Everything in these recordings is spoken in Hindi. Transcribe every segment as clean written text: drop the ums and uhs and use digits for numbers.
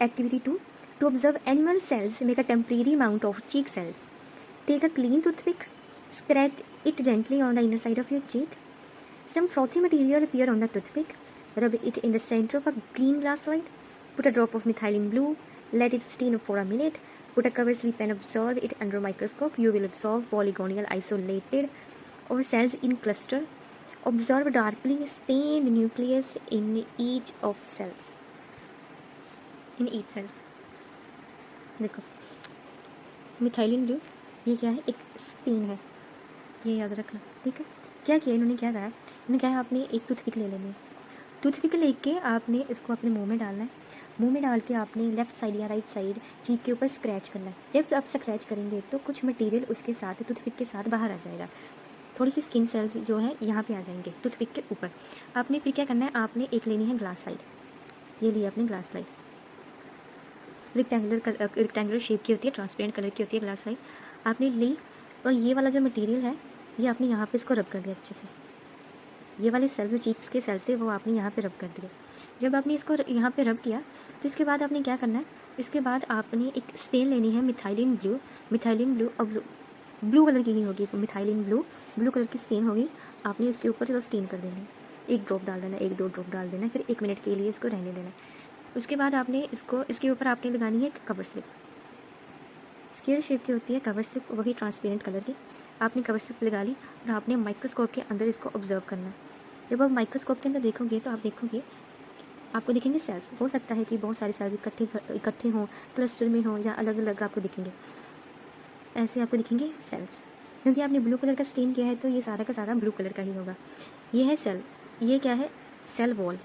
Activity 2. To observe animal cells, make a temporary mount of cheek cells. Take a clean toothpick, scratch it gently on the inner side of your cheek. Some frothy material appear on the toothpick. Rub it in the center of a clean glass slide. Put a drop of methylene blue. Let it steam for a minute. Put a cover slip and observe it under a microscope. You will observe polygonal isolated or cells in cluster. Observe darkly stained nucleus in each of cells. In each cells. देखो मिथाइलिन ब्लू ये क्या है, एक स्टेन है, ये याद रखना, ठीक है। क्या किया इन्होंने, क्या कहा, इन्होंने कहा आपने एक टूथपिक ले लेनी है। टूथपिक लेके आपने इसको अपने मुंह में डालना है। मुंह में डाल के आपने लेफ्ट साइड या राइट साइड चीक के ऊपर स्क्रैच करना है। जब आप स्क्रैच करेंगे तो कुछ मटेरियल उसके साथ टूथपिक के साथ बाहर आ जाएगा। थोड़ी सी स्किन सेल्स जो है यहाँ पे आ जाएंगे टूथपिक के ऊपर। आपने फिर क्या करना है, आपने एक लेनी है ग्लास स्लाइड। ये ली आपने ग्लास स्लाइड, रेक्टेंगुलर शेप की होती है, ट्रांसपेरेंट कलर की होती है ग्लास स्लाइड। आपने ली और ये वाला जो मटेरियल है ये आपने यहाँ पे इसको रब कर दिया अच्छे से। ये वाले सेल्स जो चीक्स के सेल्स थे वो आपने यहाँ पे रब कर दिए। जब आपने इसको यहाँ पे रब किया तो इसके बाद आपने क्या करना है, इसके बाद आपने एक स्टेन लेनी है मिथाइलिन ब्लू। मिथाइलिन ब्लू अब ब्लू कलर की ही होगी, मिथाइलिन ब्लू कलर की स्टेन होगी। आपने इसके ऊपर स्टेन कर देनी है, एक ड्रॉप डाल देना, एक दो ड्रॉप डाल देना, फिर 1 मिनट के लिए इसको रहने देना। उसके बाद आपने इसको इसके ऊपर आपने लगानी है एक कवर स्लिप। स्क्वायर शेप की होती है कवर स्लिप, वही ट्रांसपेरेंट कलर की। आपने कवर स्लिप लगा ली और आपने माइक्रोस्कोप के अंदर इसको ऑब्जर्व करना है। जब आप माइक्रोस्कोप के अंदर देखोगे तो आप देखोगे, आपको दिखेंगे सेल्स। हो सकता है कि बहुत सारे सेल्स इकट्ठे हों, क्लस्टर में हों या अलग अलग आपको दिखेंगे। ऐसे आपको दिखेंगे सेल्स, क्योंकि आपने ब्लू कलर का स्टेन किया है तो ये सारा का सारा ब्लू कलर का ही होगा। ये है सेल, ये क्या है, cell wall,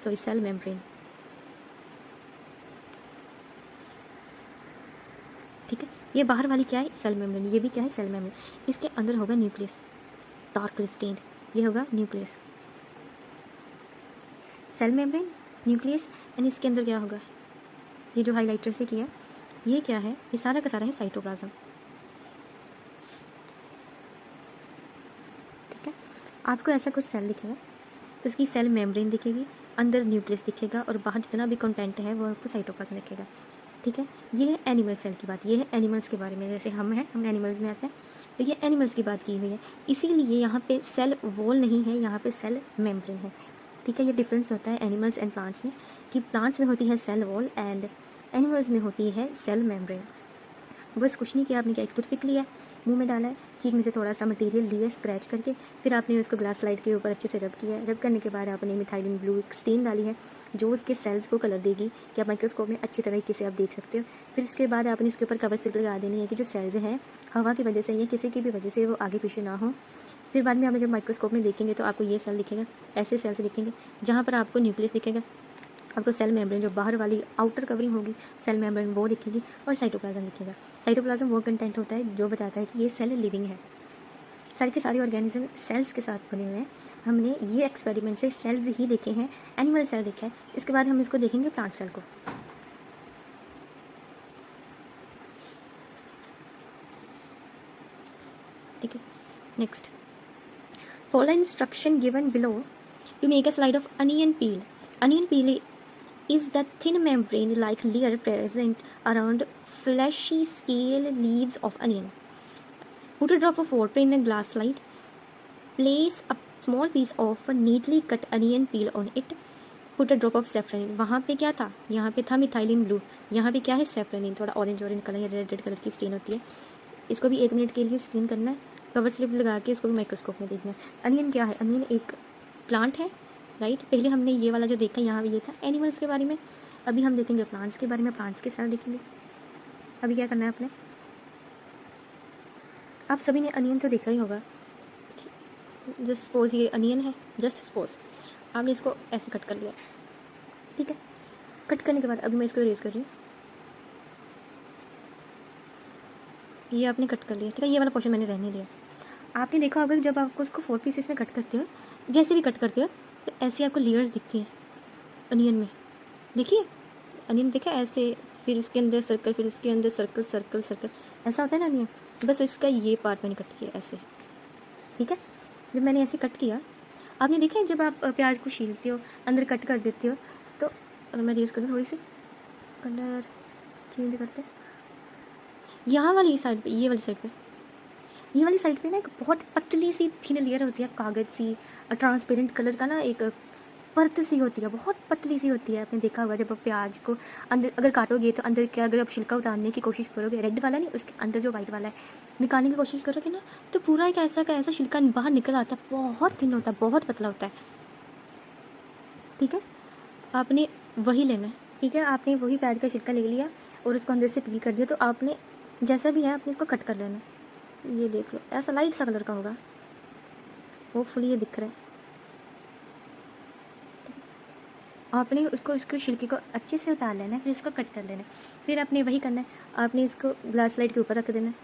sorry cell membrane, ठीक है। ये बाहर वाली क्या है, सेल मेम्ब्रेन, ये भी क्या है, सेल मेम्ब्रेन। इसके अंदर होगा न्यूक्लियस, डार्क स्टेन्ड, ये होगा nucleus. Cell membrane, nucleus, and इसके अंदर क्या होगा, ये जो हाइलाइटर से किया ये क्या है, ये सारा का सारा है साइटोप्लाज्म, ठीक है। आपको ऐसा कुछ सेल दिखेगा, उसकी सेल मेम्ब्रेन दिखेगी, अंदर न्यूक्लियस दिखेगा और बाहर जितना भी कंटेंट है वो आपको साइटोप्लाज्म दिखेगा, ठीक है। ये है एनिमल सेल की बात, ये है एनिमल्स के बारे में, जैसे हम एनिमल्स में आते हैं तो ये एनिमल्स की बात की हुई है। इसीलिए यहाँ पे सेल वॉल नहीं है, यहाँ पे सेल मेम्ब्रेन है, ठीक है। ये डिफरेंस होता है एनिमल्स एंड प्लांट्स में, कि प्लांट्स में होती है सेल वॉल एंड एनिमल्स में होती है सेल मेम्ब्रेन। बस कुछ नहीं किया, आपने क्या, एक टूथपिक लिया, मुंह में डाला है, चीक में से थोड़ा सा मटेरियल लिया स्क्रैच करके, फिर आपने उसको ग्लास स्लाइड के ऊपर अच्छे से रब किया है। रब करने के बाद आपने मिथाइलिन ब्लू एक स्टेन डाली है जो उसके सेल्स को कलर देगी, कि आप माइक्रोस्कोप में अच्छी तरीके से आप देख सकते हो। फिर उसके बाद आपने इसके ऊपर कवर स्लिप लगा देनी है कि जो सेल्स हैं हवा की वजह से या किसी की भी वजह से वो आगे पीछे ना हो। फिर बाद में आप जब माइक्रोस्कोप में देखेंगे तो आपको ये सेल दिखेगा, ऐसे सेल्स दिखेंगे जहाँ पर आपको न्यूक्लियस दिखेगा, आपको सेल मेम्ब्रेन जो बाहर वाली आउटर कवरिंग होगी सेल मेम्ब्रेन वो दिखेगी, और साइटोप्लाज्म दिखेगा। साइटोप्लाज्म वो कंटेंट होता है जो बताता है कि ये सेल लिविंग है। सारे के सारे ऑर्गेनिज्म सेल्स के साथ बने हुए हैं। हमने ये एक्सपेरिमेंट से सेल्स ही देखे हैं, एनिमल सेल देखा है। इसके बाद हम इसको देखेंगे प्लांट सेल को। ठीक है, next, follow instruction given below to make a slide of onion peel. Onion peel is the thin membrane-like layer present around fleshy scale leaves of onion. Put a drop of water in a glass slide. Place a small piece of neatly cut onion peel on it. Put a drop of saffron. वहाँ पे क्या था, यहाँ पे था मिथाइलिन ब्लू, यहाँ पे क्या है, सैफरनिन, थोड़ा ऑरेंज कलर या रेड कलर की स्टेन होती है। इसको भी 1 मिनट के लिए स्टेन करना है, कवर स्लिप लगा के इसको भी माइक्रोस्कोप में देखना है। अनियन क्या है, अनियन एक प्लांट है, राइट। पहले हमने ये वाला जो देखा यहाँ ये था एनिमल्स के बारे में, अभी हम देखेंगे प्लांट्स के बारे में, प्लांट्स के सेल देखेंगे। अभी क्या करना है आपने, आप सभी ने अनियन तो देखा ही होगा। जस्ट सपोज ये अनियन है, जस्ट सपोज आपने इसको ऐसे कट कर लिया, ठीक है। कट करने के बाद अभी मैं इसको इरेज कर रही हूँ, ये आपने कट कर लिया, ठीक है। ये वाला पोर्शन मैंने रहने दिया। आपने देखा होगा जब आपको उसको 4 पीसेस में कट करते हो, जैसे भी कट करते हो तो ऐसे आपको लेयर्स दिखती हैं अनियन में, देखिए अनियन देखा ऐसे, फिर उसके अंदर सर्कल, फिर उसके अंदर सर्कल सर्कल सर्कल, ऐसा होता है ना अनियन। बस इसका ये पार्ट मैंने कट किया ऐसे, ठीक है। जब मैंने ऐसे कट किया, आपने देखा है जब आप प्याज को छीलते हो अंदर कट कर देते हो, तो अगर मैं रेज करूँ थोड़ी सी, कलर चेंज करते हैं। यहाँ वाली साइड पे, ये वाली साइड पे, ये वाली साइड पे ना एक बहुत पतली सी थिन लेयर होती है कागज़ सी, ट्रांसपेरेंट कलर का ना एक परत सी होती है, बहुत पतली सी होती है। आपने देखा होगा जब आप प्याज को अंदर अगर काटोगे तो अंदर क्या, अगर आप छिलका उतारने की कोशिश करोगे, रेड वाला नहीं, उसके अंदर जो वाइट वाला है निकालने की कोशिश करोगे ना, तो पूरा एक ऐसा का ऐसा छिलका बाहर निकल आता है, बहुत थिन होता है, बहुत पतला होता है। ठीक है, आपने वही लेना है। ठीक है, आपने वही प्याज का छिलका ले लिया और उसको अंदर से पील कर दिया, तो आपने जैसा भी है आपने उसको कट कर लेना है। ये देख लो, ऐसा लाइट सा कलर का होगा, होपफुली ये दिख रहा है। आपने उसको उसके छिलके को अच्छे से उतार लेना है, फिर इसको कट कर लेना है। फिर आपने वही करना है, आपने इसको ग्लास स्लाइड के ऊपर रख देना है।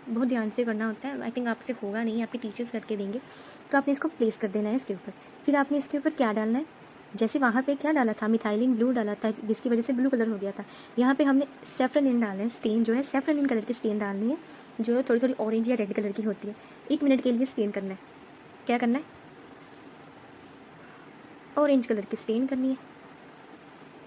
बहुत ध्यान से करना होता है, आई थिंक आपसे होगा नहीं, आपके टीचर्स करके देंगे। तो आपने इसको प्लेस कर देना है इसके ऊपर। फिर आपने इसके ऊपर क्या डालना है, जैसे वहाँ पे क्या डाला था, मिथाइलिन ब्लू डाला था जिसकी वजह से ब्लू कलर हो गया था। यहाँ पे हमने सेफ्रनिन डाला है, स्टेन जो है सेफ्रनिन कलर की स्टेन डालनी है, जो थोड़ी थोड़ी ऑरेंज या रेड कलर की होती है। 1 मिनट के लिए स्टेन करना है। क्या करना है, ऑरेंज कलर की स्टेन करनी है,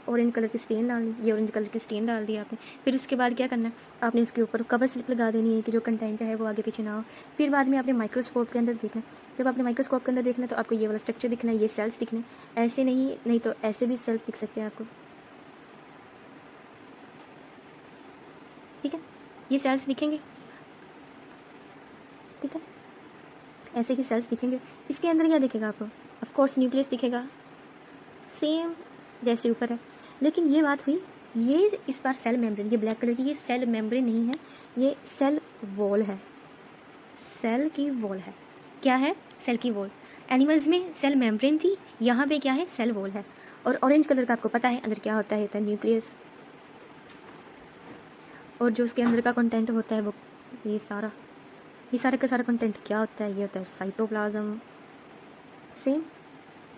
ऑरेंज कलर की स्टेन डालनी, ये ऑरेंज कलर की स्टेन डाल दी आपने। फिर उसके बाद क्या करना है, आपने इसके ऊपर कवर स्लिप लगा देनी है कि जो कंटेंट है वो आगे पीछे ना हो। फिर बाद में आपने माइक्रोस्कोप के अंदर देखना है। जब आपने माइक्रोस्कोप के अंदर देखना है तो आपको ये वाला स्ट्रक्चर दिखना है, ये सेल्स दिखने, ऐसे नहीं, नहीं तो ऐसे भी सेल्स दिख सकते हैं आपको। ठीक है, ये सेल्स दिखेंगे। ठीक है, ऐसे ही सेल्स दिखेंगे। इसके अंदर क्या दिखेगा आपको, ऑफकोर्स न्यूक्लियस दिखेगा, सेम जैसे ऊपर है। लेकिन ये बात हुई, ये इस बार सेल मेम्ब्रेन, ये ब्लैक कलर की, ये सेल मेम्ब्रेन नहीं है, ये सेल वॉल है, सेल की वॉल है। क्या है, सेल की वॉल। एनिमल्स में सेल मेम्ब्रेन थी, यहाँ पे क्या है, सेल वॉल है। और ऑरेंज कलर का आपको पता है अंदर क्या होता है न्यूक्लियस, और जो उसके अंदर का कंटेंट होता है वो ये सारा का सारा कंटेंट क्या होता है, ये होता है साइटोप्लाज्म। सेम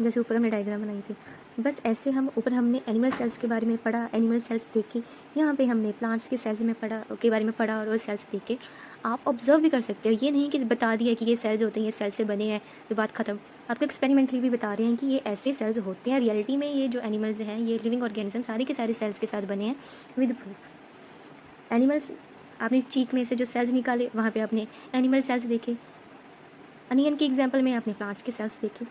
जैसे ऊपर हमने डायग्राम बनाई थी, बस ऐसे हम ऊपर हमने एनिमल सेल्स के बारे में पढ़ा, एनिमल सेल्स देखे, यहाँ पे हमने प्लांट्स के सेल्स में पढ़ा के बारे में पढ़ा और सेल्स देखे। आप ऑब्जर्व भी कर सकते हो, ये नहीं कि बता दिया कि ये सेल्स होते हैं, ये सेल से बने हैं, तो बात ख़त्म। आपको एक्सपेरिमेंटली भी बता रहे हैं कि ये ऐसे सेल्स होते हैं, रियलिटी में ये जो एनिमल्स हैं, ये लिविंग ऑर्गेनिज्म सारे के सारे सेल्स के साथ बने हैं विद प्रूफ। एनिमल्स, आपने चीक में से जो सेल्स निकाले वहाँ पे आपने एनिमल सेल्स देखे, अनियन के एग्जाम्पल में आपने प्लांट्स के सेल्स देखे।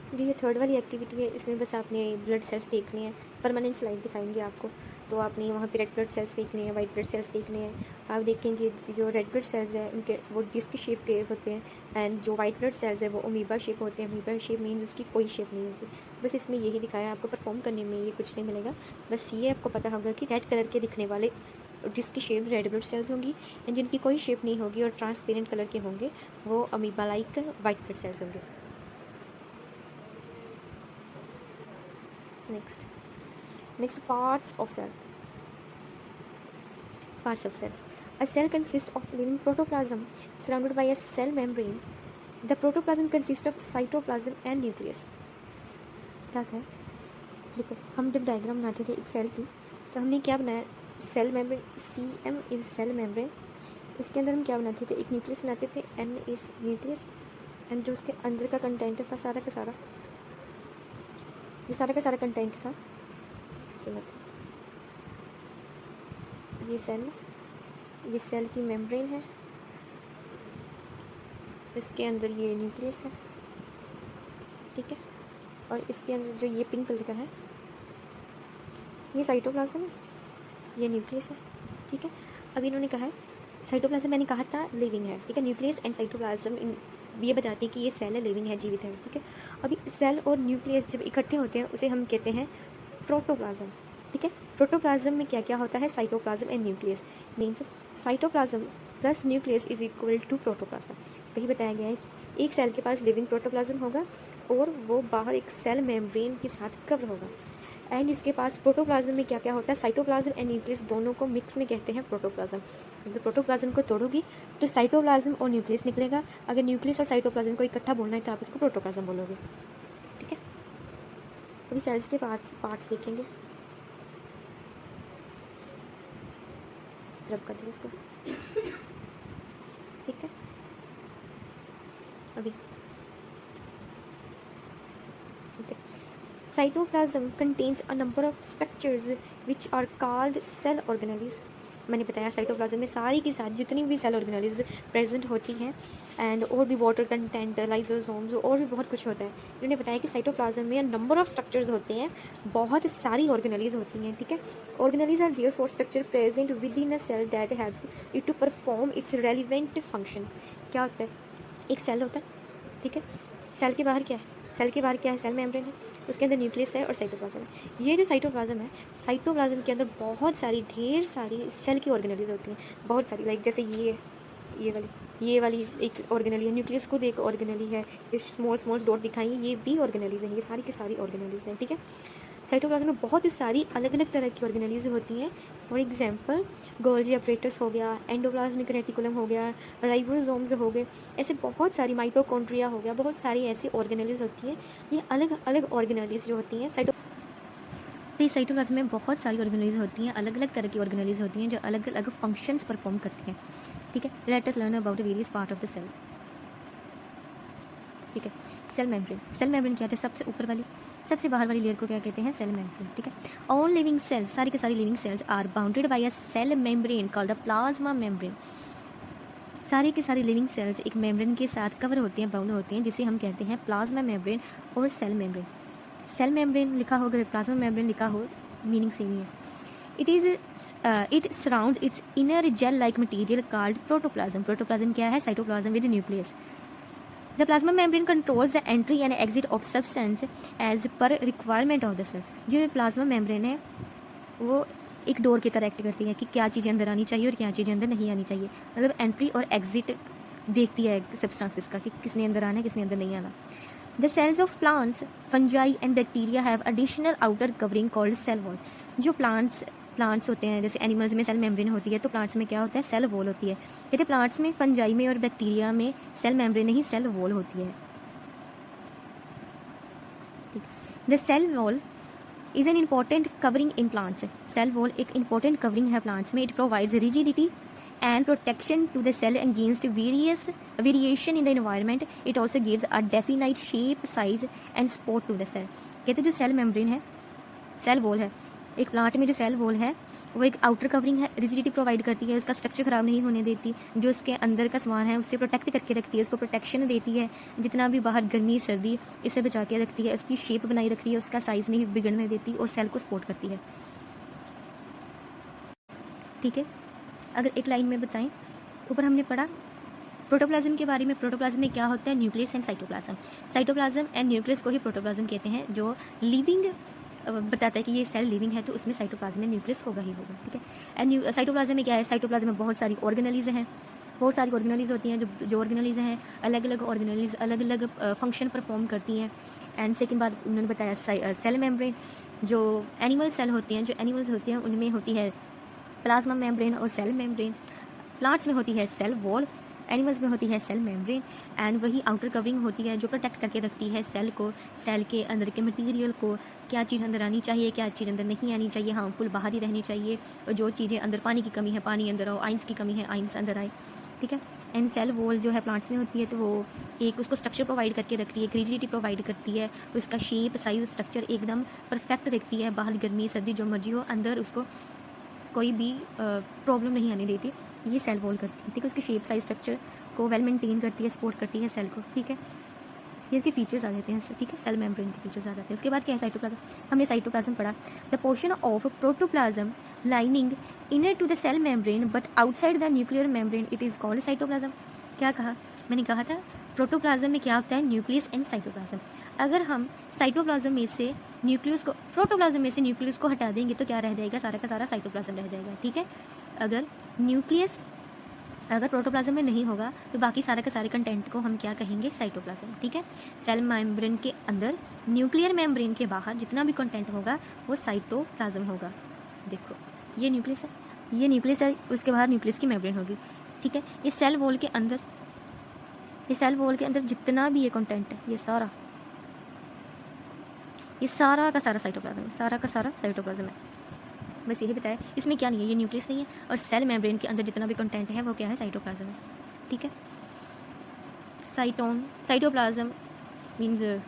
जी ये थर्ड वाली एक्टिविटी है, इसमें बस आपने ब्लड सेल्स देखनी है, परमानेंट स्लाइड दिखाएंगे आपको, तो आपने वहाँ पे रेड ब्लड सेल्स देखने हैं, वाइट ब्लड सेल्स देखने हैं। आप देखेंगे जो रेड ब्लड सेल्स हैं उनके वो डिस्क शेप के होते हैं, एंड जो वाइट ब्लड सेल्स है वो अमीबा शेप होते हैं। अमीबा शेप मीन उसकी कोई शेप नहीं होती, बस इसमें यही दिखाया, आपको परफॉर्म करने में ये कुछ नहीं मिलेगा। बस ये आपको पता होगा कि रेड कलर के दिखने वाले disc shape red blood cells होंगी, एंड जिनकी कोई शेप नहीं होगी और ट्रांसपेरेंट कलर के होंगे वो amoeba like white blood cells होंगे। Next, parts of cells. Parts of cells. A cell consists of living protoplasm surrounded by a cell membrane. The protoplasm consists of cytoplasm and nucleus. क्या है, देखो हम जब डायग्राम बनाते थे एक सेल की, तो हमने क्या बनाया, cell membrane, CM is cell membrane. इसके अंदर हम क्या बनाते थे, एक न्यूक्लियस बनाते थे, N इज न्यूक्लियस, एंड जो उसके अंदर का कंटेंट था सारा का सारा, ये सारा का सारा कंटेंट था, ये सेल की मेम्ब्रेन है, इसके अंदर ये न्यूक्लियस है। ठीक है, और इसके अंदर जो ये पिंक कलर का है ये साइटोप्लाज्म है, ये न्यूक्लियस है। ठीक है, अभी इन्होंने कहा है साइटोप्लाज्म, मैंने कहा था लिविंग है। ठीक है, न्यूक्लियस एंड साइटोप्लाज्म ये बताती है कि ये सेल है, लिविंग है, जीवित है। ठीक है, अभी सेल और न्यूक्लियस जब इकट्ठे होते हैं उसे हम कहते हैं प्रोटोप्लाज्म। ठीक है, प्रोटोप्लाज्म में क्या क्या होता है, cytoplasm and nucleus, means cytoplasm plus nucleus is equal to protoplasm. वही बताया गया है कि एक सेल के पास लिविंग प्रोटोप्लाज्म होगा और वो बाहर एक सेल मेम्ब्रेन के साथ कवर होगा, एंड इसके पास प्रोटोप्लाज्म में क्या क्या होता है, साइटोप्लाज्म एंड न्यूक्लियस दोनों को मिक्स में कहते हैं प्रोटोप्लाज्म। अगर प्रोटोप्लाज्म को तोड़ोगी तो साइटोप्लाज्म और न्यूक्लियस निकलेगा, अगर न्यूक्लियस और साइटोप्लाज्म को इकट्ठा बोलना है तो आप उसको प्रोटोप्लाज्म बोलोगे। ठीक है, अभी सेल्स के पार्ट्स देखेंगे, रब कर दें इसको। ठीक है, अभी ठीक है, cytoplasm contains a number of structures which are called cell organelles. मैंने बताया साइटोप्लाज्म में सारी की सारी जितनी भी सेल ऑर्गेनेलिज प्रेजेंट होती हैं, एंड और भी वाटर कंटेंट, लाइसोसोम्स और भी बहुत कुछ होता है। इन्होंने बताया कि साइटोप्लाज्म में नंबर ऑफ स्ट्रक्चर्स होते हैं, बहुत सारी ऑर्गेनेलिज होती हैं, ठीक है। Organelles are there for structure present within a cell that have it to perform its relevant functions. क्या होता है? एक सेल होता है, ठीक है। सेल के बाहर क्या है? सेल के बाहर क्या है? सेल मेम्ब्रेन है, उसके अंदर न्यूक्लियस है और साइटोप्लाज्म है। ये जो साइटोप्लाज्म है, साइटोप्लाज्म के अंदर बहुत सारी, ढेर सारी सेल की ऑर्गेनेलिज होती हैं, बहुत सारी। लाइक जैसे ये वाली एक ऑर्गेनेली है, न्यूक्लियस खुद एक ऑर्गेनेली है, ये स्मॉल स्मॉल डॉट दिखाई ये भी ऑर्गेनेलीज हैं, ये सारी की सारी ऑर्गेनेलीज हैं, ठीक है। साइटोप्लाज्म में बहुत ही सारी अलग अलग तरह की ऑर्गेनेलीज होती हैं। फॉर एग्जांपल गोल्जी अपरेटस हो गया, एंडोप्लाज्मिक रेटिकुलम हो गया, राइबोसोम्स हो गए, ऐसे बहुत सारी, माइटोकॉन्ड्रिया हो गया, बहुत सारी ऐसी ऑर्गेनेलीज होती हैं। ये अलग अलग ऑर्गेनेलीज जो होती हैं साइटोप्लाज्म में बहुत सारी ऑर्गेनेलीज होती हैं, अलग अलग तरह की ऑर्गेनेलीज होती हैं जो अलग अलग फंक्शंस परफॉर्म करती हैं, ठीक है। Let us learn about various part of the cell, ठीक है। सेल मेम्ब्रेन, सेल मेम्ब्रेन क्या होता है? सबसे ऊपर वाली, सबसे बाहर वाली लेयर को क्या कहते हैं? सेल मेम्ब्रेन, ठीक है। ऑल लिविंग सेल्स, सारी के सारी living cells are bounded by a cell membrane called the plasma membrane. सारी के सारी लिविंग सेल्स एक मेम्ब्रेन के साथ कवर होती हैं, बाउंड होती हैं, जिसे हम कहते हैं प्लाज्मा मेम्ब्रेन और सेल मेम्ब्रेन। सेल मेम्ब्रेन लिखा हो, अगर प्लाज्मा मेम्ब्रेन लिखा हो, मीनिंग सेम ही है। It surround it's inner gel like material called protoplasm. Protoplasm क्या है? Cytoplasm with nucleus. The plasma membrane controls the entry and exit of substance as per requirement of the cell। जो प्लाज्मा मेम्ब्रेन है वो एक डोर की तरह एक्ट करती है कि क्या चीज़ें अंदर आनी चाहिए और क्या चीज़ें अंदर नहीं आनी चाहिए, मतलब एंट्री और एग्जिट देखती है सब्सटेंसेस का कि किसने अंदर आना है, किसने अंदर नहीं आना। The cells of plants, fungi and bacteria have additional outer covering called cell wall. जो प्लांट्स होते हैं, जैसे एनिमल्स में सेल मेम्ब्रेन होती है, तो प्लांट्स में क्या होता है? सेल वॉल होती है। कहते प्लांट्स में, फंजाई में और बैक्टीरिया में सेल मेम्ब्रेन नहीं, सेल वॉल होती है। The cell wall is an important covering in plants. Cell wall एक इम्पॉर्टेंट कवरिंग है प्लांट्स में। It provides rigidity and protection to the cell against variation in the environment. It also gives a definite shape, size and support to the cell। कहते जो सेल मेम्ब्रेन है, सेल वॉल है, एक प्लांट में जो सेल वॉल है वो एक आउटर कवरिंग है, रिजिडिटी प्रोवाइड करती है, उसका स्ट्रक्चर खराब नहीं होने देती, जो उसके अंदर का सामान है उससे प्रोटेक्ट करके रखती है, उसको प्रोटेक्शन देती है, जितना भी बाहर गर्मी सर्दी इससे बचा के रखती है, उसकी शेप बनाई रखती है, उसका साइज़ नहीं बिगड़ने देती और सेल को सपोर्ट करती है, ठीक है। अगर एक लाइन में बताएं, ऊपर हमने पढ़ा प्रोटोप्लाज्म के बारे में। प्रोटोप्लाज्म में क्या होता है? Nucleus and cytoplasm. Cytoplasm and nucleus को ही प्रोटोप्लाज्म कहते हैं। जो लिविंग बताता है कि ये सेल लिविंग है तो उसमें साइटोप्लाज्म में न्यूक्लियस होगा ही होगा, ठीक है। एंड साइटोप्लाज्म में क्या है? साइटोप्लाज्म में बहुत सारी ऑर्गेनेलीज हैं, बहुत सारी ऑर्गेनेलीज होती हैं। जो ऑर्गेनेलीज हैं, अलग अलग ऑर्गेनेलीज अलग अलग फंक्शन परफॉर्म करती हैं। एंड सेकेंड बात उन्होंने बताया सेल मेम्ब्रेन। जो एनिमल सेल होती हैं, जो एनिमल्स होती हैं, उनमें होती है प्लाज्मा मेम्ब्रेन और सेल मेम्ब्रेन। प्लांट्स में होती है सेल वॉल, एनिमल्स में होती है सेल मेम्ब्रेन, एंड वही आउटर कवरिंग होती है जो प्रोटेक्ट करके रखती है सेल को, सेल के अंदर के मटेरियल को, क्या चीज़ अंदर आनी चाहिए, क्या चीज़ अंदर नहीं आनी चाहिए, हार्मफुल बाहर ही रहनी चाहिए, और जो चीज़ें अंदर पानी की कमी है पानी अंदर आओ, आइंस की कमी है आइंस अंदर आए, ठीक है। एंड सेल वॉल जो है प्लांट्स में होती है तो वो एक उसको स्ट्रक्चर प्रोवाइड करके रखती है, रिजिडिटी प्रोवाइड करती है, उसका शेप साइज स्ट्रक्चर एकदम परफेक्ट देखती है, बाहर गर्मी सर्दी जो मर्जी हो अंदर उसको कोई भी प्रॉब्लम नहीं आने देती, ये सेल वॉल करती है, ठीक है। उसकी शेप साइज स्ट्रक्चर को वेल मेंटेन करती है, सपोर्ट करती है सेल को, ठीक है। ये इसके फीचर्स आ जाते हैं, ठीक है, सेल मेम्ब्रेन के फीचर्स आ जाते हैं। उसके बाद क्या है? साइटोप्लाज्म। हमने साइटोप्लाज्म पढ़ा, the portion of protoplasm lining inner to the cell membrane but outside the nuclear membrane, it is called cytoplasm. क्या कहा? मैंने कहा था प्रोटोप्लाज्म में क्या होता है? Nucleus and cytoplasm. अगर हम साइटोप्लाज्म में से न्यूक्लियस को, प्रोटोप्लाज्म में से न्यूक्लियस को हटा देंगे तो क्या रह जाएगा? सारा का सारा साइटोप्लाज्म रह जाएगा, ठीक है। अगर प्रोटोप्लाज्म में नहीं होगा तो बाकी सारे के सारे कंटेंट को हम क्या कहेंगे? साइटोप्लाज्म, ठीक है। सेल मेम्ब्रेन के अंदर, न्यूक्लियर मेम्ब्रेन के बाहर जितना भी कंटेंट होगा वो साइटोप्लाज्म होगा। देखो ये न्यूक्लियस है, ये न्यूक्लियस है, उसके बाहर न्यूक्लियस की मेम्ब्रेन होगी, ठीक है। ये सेल वॉल के अंदर, ये सेल वॉल के अंदर जितना भी ये कंटेंट है, ये सारा का सारा साइटोप्लाज्म है, सारा का सारा साइटोप्लाज्म है। बस यही बताया, इसमें क्या नहीं है, ये न्यूक्लियस नहीं है, और सेल मेम्ब्रेन के अंदर जितना भी कंटेंट है वो क्या है? साइटोप्लाज्म है, ठीक है। Cytoplasm means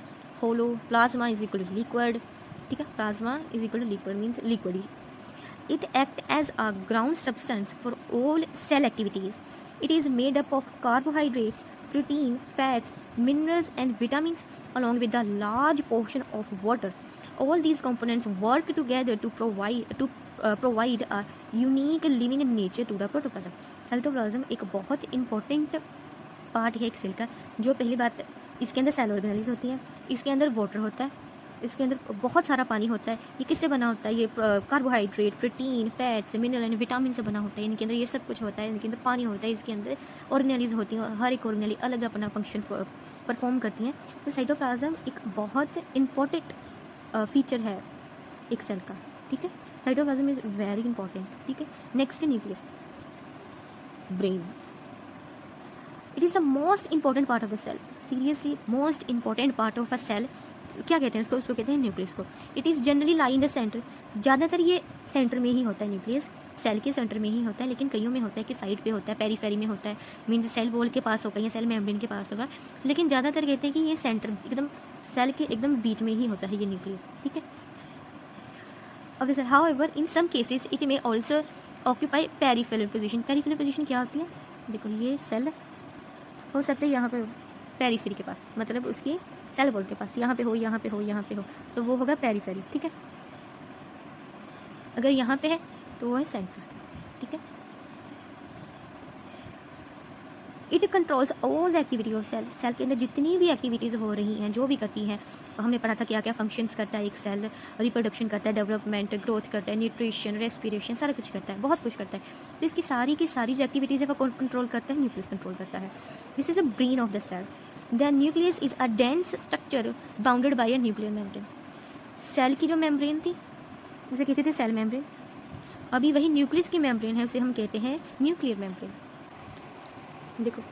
hollow, plasma is equal to liquid, ठीक है, plasma is equal to liquid means liquid. It acts as a ground substance for all cell activities. It is made up of carbohydrates, protein, fats, minerals, and vitamins, along with a large portion of water. All these components work together to provide a unique living nature to the protoplasm. Cytoplasm एक बहुत इंपॉर्टेंट पार्ट है एक सेल का। जो पहली बात, इसके अंदर सेल ऑर्गेनेलिज होती है, इसके अंदर वाटर होता है, इसके अंदर बहुत सारा पानी होता है। ये किससे बना होता है? ये carbohydrate, protein, fats, mineral and vitamin से बना होता है। इनके अंदर ये सब कुछ होता है। इनके अंदर पानी होता है, इसके अंदर ऑर्गेनेलिज होती हैं, हर एक ऑर्गेनेली अलग अपना फंक्शन परफॉर्म करती हैं। तो साइटोप्लाज्म एक बहुत इंपॉर्टेंट फीचर है एक सेल का, ठीक है। साइटोप्लाज्म इज़ वेरी इंपॉर्टेंट, ठीक है। Next nucleus, brain. It is the most important part of the cell, seriously most important part of a cell. क्या कहते हैं उसको कहते हैं न्यूक्लियस को। It is generally lie in the centre, ज़्यादातर ये सेंटर में ही होता है, न्यूक्लियस सेल के सेंटर में ही होता है, लेकिन कईयों में होता है कि साइड पे होता है, पेरीफेरी में होता है, मीन्स सेल वॉल के पास होगा या सेल मेम्ब्रेन के पास होगा, लेकिन ज़्यादातर कहते हैं कि ये सेंटर एकदम सेल के एकदम बीच में ही होता है ये न्यूक्लियस, ठीक है। अब जैसे however in some cases it may also occupy peripheral position. Peripheral position क्या होती है? देखो ये सेल हो सकता है यहाँ पे पेरीफेरी के पास, मतलब उसकी सेल वॉल के पास, यहाँ पे हो, यहाँ पे हो, यहाँ पे हो, तो वो होगा पेरीफेरी, ठीक है। अगर यहाँ पे है तो वो है सेंटर, ठीक है। It controls all the activity of cell. Cell के अंदर जितनी भी एक्टिविटीज़ हो रही हैं, जो भी करती हैं, हमने पढ़ा था क्या क्या फंक्शंस करता है एक सेल। रिप्रोडक्शन करता है, डेवलपमेंट, ग्रोथ करता है, न्यूट्रिशन, रेस्पिरेशन, सारा कुछ करता है, बहुत कुछ करता है। तो इसकी सारी की सारी जो एक्टिविटीज़ है वो कौन कंट्रोल करता है? न्यूक्लियस कंट्रोल करता है। This is a brain of the cell. The nucleus is a dense structure bounded by a nuclear membrane. Cell की जो मेम्ब्रेन थी उसे कहते थे सेल मेम्ब्रेन। अभी वही न्यूक्लियस की मेम्ब्रेन है, उसे हम कहते हैं न्यूक्लियर मेम्ब्रेन। देखो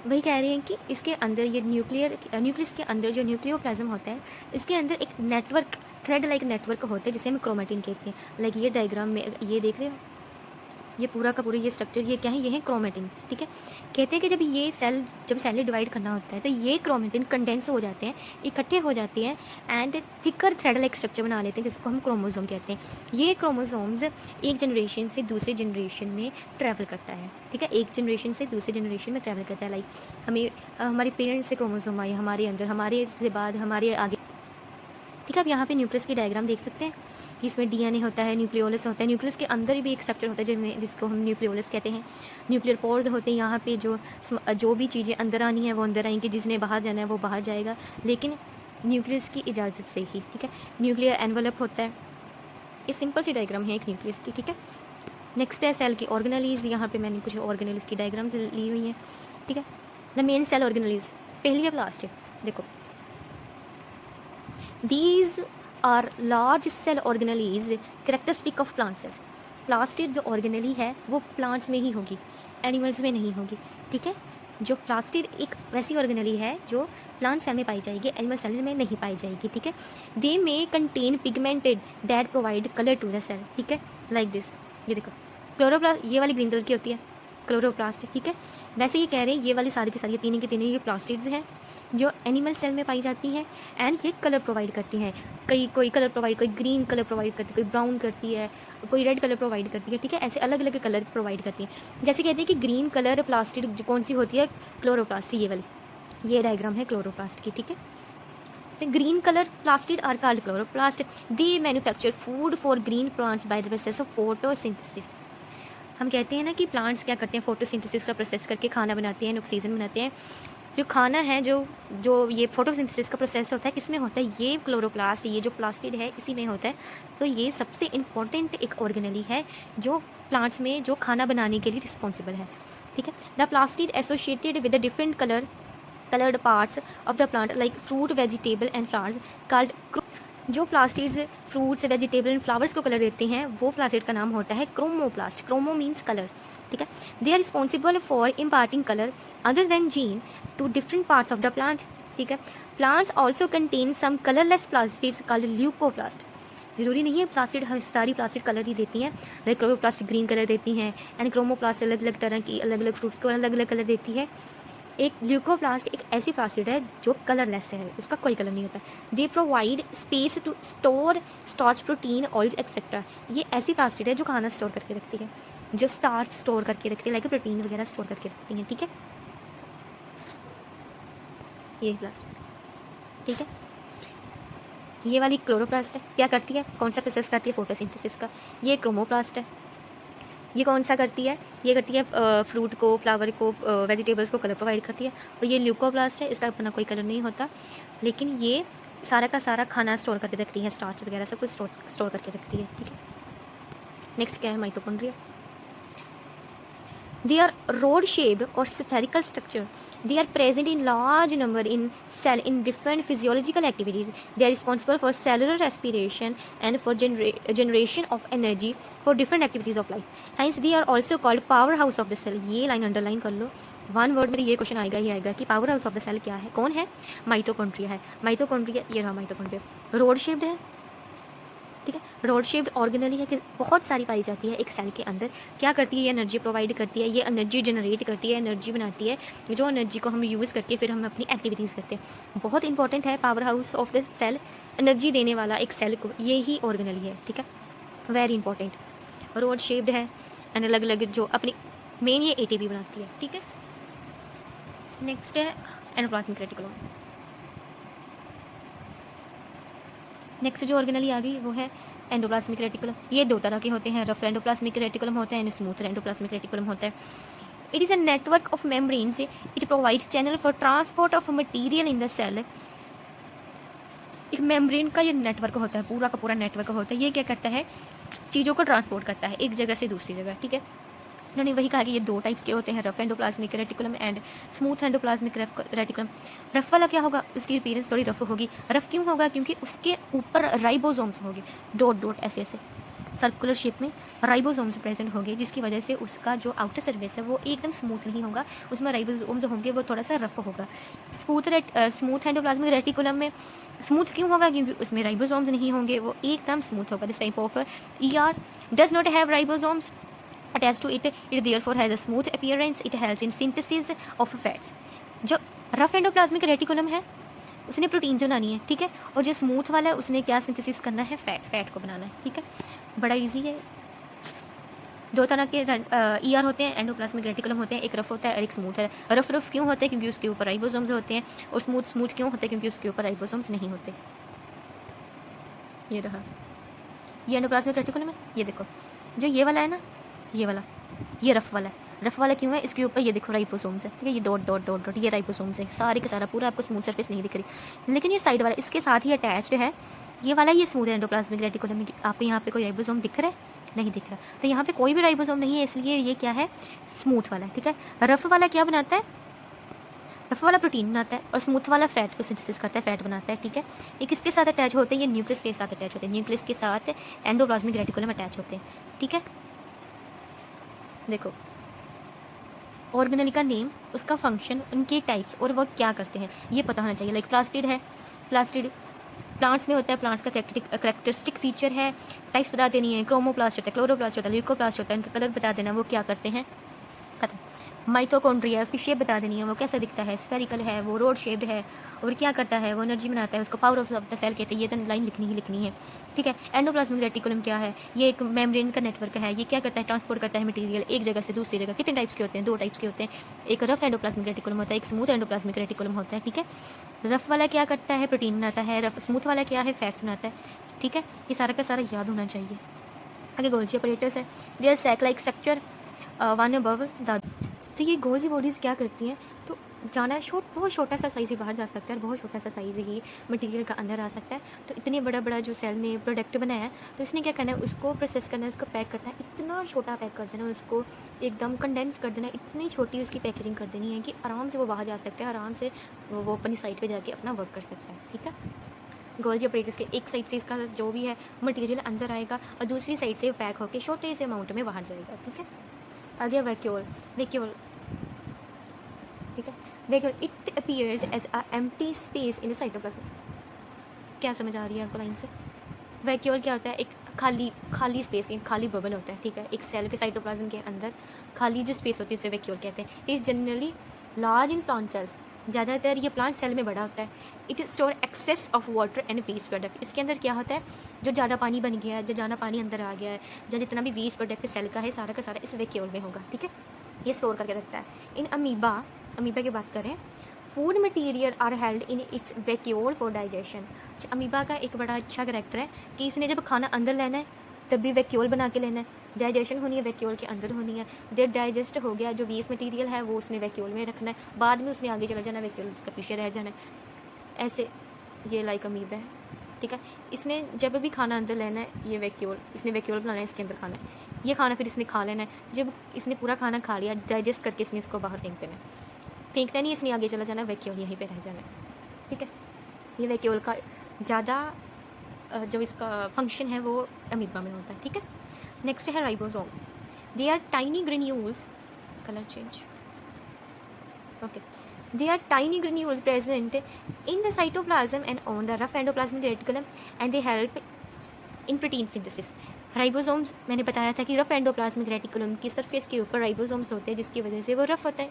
वही कह रहे हैं कि इसके अंदर ये न्यूक्लियस के अंदर जो न्यूक्लियोप्लाज्म होता है, इसके अंदर एक नेटवर्क, थ्रेड लाइक नेटवर्क होता है जिसे हम क्रोमेटिन कहते हैं। लाइक ये डायग्राम में ये देख रहे हो, ये पूरा का पूरा ये स्ट्रक्चर ये क्या है? ये है क्रोमेटिन, ठीक है। कहते हैं कि जब सेल डिवाइड करना होता है तो ये क्रोमेटिन कंडेंस हो जाते हैं, इकट्ठे हो जाते हैं and thicker thread like structure बना लेते हैं, जिसको हम क्रोमोसोम कहते हैं। ये क्रोमोसोम्स एक जनरेशन से दूसरे जनरेशन में ट्रैवल करता है, ठीक है। एक जनरेशन से दूसरे जनरेशन में ट्रैवल करता है। लाइक हमें हमारे पेरेंट्स से क्रोमोसोम आए हमारे अंदर, हमारे से बाद हमारे आगे, ठीक है। आप यहाँ पे न्यूक्लियस की डायग्राम देख सकते हैं कि इसमें डीएनए होता है, न्यूक्लियोलस होता है। न्यूक्लियस के अंदर भी एक स्ट्रक्चर होता है जिसको हम न्यूक्लियोलस कहते हैं। न्यूक्लियर पोर्स होते हैं, यहाँ पे जो भी चीज़ें अंदर आनी है वो अंदर आएंगी, जिसने बाहर जाना है वो बाहर जाएगा, लेकिन न्यूक्लियस की इजाज़त से ही, ठीक है। न्यूक्लियर एनवलप होता है। ये सिंपल सी डायग्राम है एक न्यूक्लियस की, ठीक है। नेक्स्ट है सेल की ऑर्गेनेलीज। यहाँ पे मैंने कुछ ऑर्गेनेलीज की डायग्राम्स ली हुई हैं, ठीक है। द मेन सेल ऑर्गेनेलीज, पहली है प्लास्ट। देखो These are large cell organelles characteristic of plant cells. Plastid जो ऑर्गेनली है वो प्लांट्स में ही होगी, एनिमल्स में नहीं होगी, ठीक है। जो प्लास्टिड एक वैसी ऑर्गेनली है जो प्लांट सेल में पाई जाएगी, एनिमल सेल में नहीं पाई जाएगी, ठीक है। They may contain pigmented that provide colour to the cell, ठीक है। लाइक दिस, ये देखो क्लोरोप्लास्ट, ये वाली ग्रीन कलर की होती है क्लोरोप्लास्ट, ठीक है। वैसे ये कह रहे हैं ये वाली सारी की सारी तीन के तीन ये प्लास्टिड्स हैं जो एनिमल सेल में पाई जाती हैं एंड ये कलर प्रोवाइड करती हैं। कोई कलर प्रोवाइड, कोई ग्रीन कलर प्रोवाइड करती है, कोई ब्राउन करती है, कोई रेड कलर प्रोवाइड करती है, ठीक है। ऐसे अलग अलग कलर प्रोवाइड करती हैं। जैसे कहते हैं कि ग्रीन कलर प्लास्टिड जो कौन सी होती है? क्लोरोप्लास्ट, ये वाली, ये डायग्राम है क्लोरोप्लास्ट की, ठीक है। The green color plastid are called chloroplast. They manufacture food for green plants by the process of photosynthesis. हम कहते हैं ना कि प्लांट्स क्या करते हैं? फोटोसिंथेसिस का प्रोसेस करके खाना बनाते हैं, ऑक्सीजन बनाते हैं। जो खाना है जो ये फोटोसिंथेसिस का प्रोसेस होता है किसमें होता है? ये क्लोरोप्लास्ट, ये जो प्लास्टिड है इसी में होता है। तो ये सबसे इम्पॉर्टेंट एक ऑर्गेनली है जो प्लांट्स में जो खाना बनाने के लिए रिस्पॉन्सिबल है, ठीक है। The plastid associated with the different colored parts of the plant like fruit, vegetable and flowers called जो plastids fruits, vegetable and flowers को कलर देते हैं वो प्लास्टिड का नाम होता है क्रोमोप्लास्ट। क्रोमो मीन्स कलर, ठीक है। They are responsible for imparting colour other than जीन to different parts of the plant, ठीक है। Plants also contain some colourless plastids called leucoplast. जरूरी नहीं है प्लास्टिड हर सारी प्लास्टिड कलर ही देती हैं। लाइक क्लोरोप्लास्ट ग्रीन कलर देती हैं एंड क्रोमोप्लास्ट अलग अलग तरह की अलग अलग फ्रूट्स को अलग अलग कलर देती है। एक ल्यूकोप्लास्ट एक ऐसी प्लास्टिड है जो कलरलेस है, उसका कोई कलर नहीं होता। They provide space to store starch, protein, oils etcetera. ये ऐसी प्लास्टिड है जो खाना स्टोर करके रखती है, जो स्टार्च स्टोर करके रखती है, लाइक प्रोटीन वगैरह स्टोर करके रखती हैं, ठीक है। ये प्लास्टिड, ठीक है। ये वाली क्लोरोप्लास्ट है, क्या करती है, कौन सा प्रोसेस करती है, फोटोसिंथेसिस का। ये क्रोमोप्लास्ट है, ये कौन सा करती है, ये करती है फ्रूट को, फ्लावर को, वेजिटेबल्स को कलर प्रोवाइड करती है। और ये ल्यूकोप्लास्ट है, इसका अपना कोई कलर नहीं होता, लेकिन ये सारा का सारा खाना स्टोर करके रखती है, स्टार्च वगैरह सब कुछ स्टोर करके रखती है, ठीक है। नेक्स्ट क्या है, mitochondria. They are rod-shaped or spherical structure. They are present in large number in cell in different physiological activities. They are responsible for cellular respiration and for generation of energy for different activities of life. Hence, they are also called powerhouse of the cell. ये line underline कर लो. One word में ये क्वेश्चन आएगा ही आएगा कि powerhouse of the cell क्या है, कौन है, माइटोकॉन्ड्रिया है। माइटोकॉन्ड्रिया ये रहा माइटोकॉन्ड्रिया, रोड शेप्ड है, ठीक है। रॉड शेप्ड ऑर्गेनली है कि बहुत सारी पाई जाती है एक सेल के अंदर। क्या करती है, ये एनर्जी प्रोवाइड करती है, ये एनर्जी जनरेट करती है, एनर्जी बनाती है, जो एनर्जी को हम यूज़ करके फिर हम अपनी एक्टिविटीज़ करते हैं। बहुत इंपॉर्टेंट है powerhouse of the cell, energy देने वाला एक सेल को, ये ही ऑर्गेनली है, ठीक है, वेरी इंपॉर्टेंट। रॉड शेप्ड है एंड अलग अलग जो अपनी मेन ये एटीपी बनाती है, ठीक है। नेक्स्ट है एंडोप्लाज्मिक रेटिकुलम। नेक्स्ट जो ऑर्गेनली आ गई वो है एंडोप्लाज्मिक रेटिकुलम। ये दो तरह के होते हैं, रफ एंडोप्लाज्मिक रेटिकुलम होता है एंड स्मूथ एंडोप्लाज्मिक रेटिकुलम होता है। It is a network of membranes, it provides channel for transport of material in the cell. एक मेम्ब्रेन का ये नेटवर्क होता है, पूरा का पूरा नेटवर्क होता है। ये क्या करता है, चीज़ों को ट्रांसपोर्ट करता है एक जगह से दूसरी जगह, ठीक है। उन्होंने वही कहा कि ये दो टाइप्स के होते हैं, rough endoplasmic reticulum and smooth endoplasmic reticulum. Rough वाला क्या होगा, उसकी अपीयरेंस थोड़ी रफ होगी। रफ क्यों होगा, क्योंकि उसके ऊपर राइबोसोम्स होंगे, डॉट डॉट ऐसे ऐसे सर्कुलर शेप में राइबोसोम्स प्रेजेंट होंगे, जिसकी वजह से उसका जो आउटर सर्फेस है वो एकदम स्मूथ नहीं होगा, उसमें राइबोसोम्स होंगे, वो थोड़ा सा रफ होगा। स्मूथ एंडोप्लाज्मिक रेटिकुलम में स्मूथ क्यों होगा, क्योंकि उसमें राइबोसोम्स नहीं होंगे, वो एकदम स्मूथ होगा। This type of ER does not have ribosomes attached to it, it therefore has a smooth appearance, it helps in synthesis of fats। जो रफ एंडोप्लाज्मिक रेटिकुलम है उसने प्रोटीन बनानी है, ठीक है, और जो स्मूथ वाला है उसने क्या सिंथेसिस करना है, फैट को बनाना है, ठीक है। बड़ा इजी है। दो तरह के ER होते हैं, एंडोप्लाज्मिक रेटिकुलम होते हैं, एक रफ होता है और एक स्मूथ है। रफ क्यों होते हैं, क्योंकि उसके ऊपर राइबोसोम्स होते हैं, और स्मूथ क्यों होते हैं, क्योंकि उसके ऊपर राइबोसोम्स नहीं होते। ये रहा, ये एंडोप्लाज्मिक रेटिकुलम है। ये देखो जो ये वाला है ना, ये वाला, ये रफ वाला है। रफ वाला क्यों है, इसके ऊपर ये देखो राइबोसोम्स है, ठीक है, ये डॉट डॉट डॉट डॉट ये राइबोसोम्स है, सारे का सारा पूरा आपको स्मूथ सरफेस नहीं दिख रही। लेकिन ये साइड वाला इसके साथ ही अटैच्ड है, ये वाला, ये स्मूथ एंडोप्लाज्मिक रेटिकुलम में। आपको यहाँ पे कोई राइबोसोम दिख रहा है, नहीं दिख रहा, तो यहाँ पे कोई भी राइबोसोम नहीं है, इसलिए ये क्या है, स्मूथ वाला है, ठीक है। रफ वाला क्या बनाता है, रफ वाला प्रोटीन बनाता है, और स्मूथ वाला फैट को सिंथेसिस करता है, फैट बनाता है, ठीक है। ये किसके साथ अटैच होते हैं, ये न्यूक्लियस के साथ अटैच होते हैं, न्यूक्लियस के साथ एंडोप्लाज्मिक रेटिकुलम अटैच होते हैं, ठीक है। देखो ऑर्गेनली का नेम, उसका फंक्शन, उनके टाइप्स और वो क्या करते हैं ये पता होना चाहिए। लाइक प्लास्टिड है, प्लास्टिड प्लांट्स में होता है, प्लांट्स का करेक्टरिस्टिक फीचर है, टाइप्स बता देनी है, क्रोमोप्लास्ट होता है, क्लोरोप्लास्ट होता है, ल्यूकोप्लास्ट होता है, उनका कलर बता देना वो क्या करते हैं, खत्म। माइटोकॉन्ड्रिया, उसकी शेप बता देनी है, वो कैसा दिखता है, स्फेरिकल है, वो रोड शेप्ड है, और क्या करता है, वो एनर्जी बनाता है, उसको पावर ऑफ द सेल कहते हैं। ये तो लाइन लिखनी ही लिखनी है, ठीक है। एंडोप्लाज्मिक रेटिकुलम क्या है, ये एक मेम्ब्रेन का नेटवर्क है, ये क्या करता है, ट्रांसपोर्ट करता है मटेरियल एक जगह से दूसरी जगह। कितने टाइप्स के होते हैं, दो टाइप्स के होते हैं, एक रफ एंडोप्लाज्मिक रेटिकुलम होता है, एक स्मूथ एंडोप्लाज्मिक रेटिकुलम होता है, ठीक है। रफ वाला क्या करता है, प्रोटीन बनाता है, रफ स्मूथ वाला क्या है, फैट्स बनाता है, ठीक है। ये सारा का सारा याद होना चाहिए। आगे गोल्जी ऑपरेटर्स है, they are sac like structure one above the. तो ये गोल्जी बॉडीज़ क्या करती हैं, तो जाना बहुत छोटा सा साइज़ ही बाहर जा सकता है, और बहुत छोटा सा साइज़ ही मटेरियल का अंदर आ सकता है। तो इतने बड़ा बड़ा जो सेल ने प्रोडक्ट बनाया है, तो इसने क्या करना है, उसको प्रोसेस करना है, उसको पैक करना है, इतना छोटा पैक कर देना, उसको एकदम कंडेंस कर देना, इतनी छोटी उसकी पैकेजिंग कर देनी है कि आराम से वो बाहर जा सकता है, आराम से वो अपनी साइट पर जाके अपना वर्क कर सकता है, ठीक है। गोल्जी ऑपरेटर्स के एक साइड से इसका जो भी है मटेरियल अंदर आएगा, और दूसरी साइड से पैक होकर छोटे से अमाउंट में बाहर जाएगा, ठीक है। आ गया वैक्यूल, ठीक है। Vacuole it appears as a empty space in the cytoplasm. क्या समझ आ रही है आपको लाइन से, वैक्यूल क्या होता है, एक खाली स्पेस, एक खाली बबल होता है, ठीक है। एक सेल के साइटोप्लाज्म के अंदर खाली जो स्पेस होती है उसे वैक्यूल कहते हैं। Is generally large in plant cells, ज़्यादातर ये प्लांट सेल में बड़ा होता है। It store excess of water and waste product, इसके अंदर क्या होता है, जो ज़्यादा पानी बन गया है, जो ज़्यादा पानी अंदर आ गया है, जो जितना भी वेस्ट प्रोडक्ट सेल का है सारा का सारा इस वैक्यूल में होगा, ठीक है, ये स्टोर करके रखता है। इन अमीबा, अमीबा की बात करें, food material are held in its vacuole for digestion. Amoeba का एक बड़ा अच्छा करेक्टर है कि इसने जब खाना अंदर लेना है तब भी वैक्यूल बना के लेना है, डाइजेशन होनी है वैक्यूल के अंदर होनी है, जब डाइजेस्ट हो गया जो वेस्ट मटेरियल है वो उसने वैक्यूल में रखना है, बाद में उसने आगे चला जाना, वैक्यूल उसका पीछे रह जाना है। ऐसे ये लाइक अमीबा है, ठीक है। इसने जब भी खाना अंदर लेना है ये वैक्यूल, इसने वैक्यूल बनाना है, इसके अंदर खाना है, ये खाना फिर इसने खा लेना है। जब इसने पूरा खाना खा लिया डाइजेस्ट करके इसने इसको बाहर फेंक देना है, फेंकना नहीं, इसने आगे चला जाना, वैक्यूल यहीं पे रह जाना है, ठीक है। ये वैक्यूल का ज़्यादा जो इसका फंक्शन है वो अमीबा में होता है, ठीक है। नेक्स्ट है ribosomes, they are tiny granules, colour change, okay, they are tiny granules present in the cytoplasm and on the rough endoplasmic reticulum and they help in protein synthesis। Ribosomes मैंने बताया था कि रफ एंडोप्लाज्मिक रेटिकुलम की सरफेस के ऊपर राइबोसोम्स होते हैं जिसकी वजह से वो रफ होता है,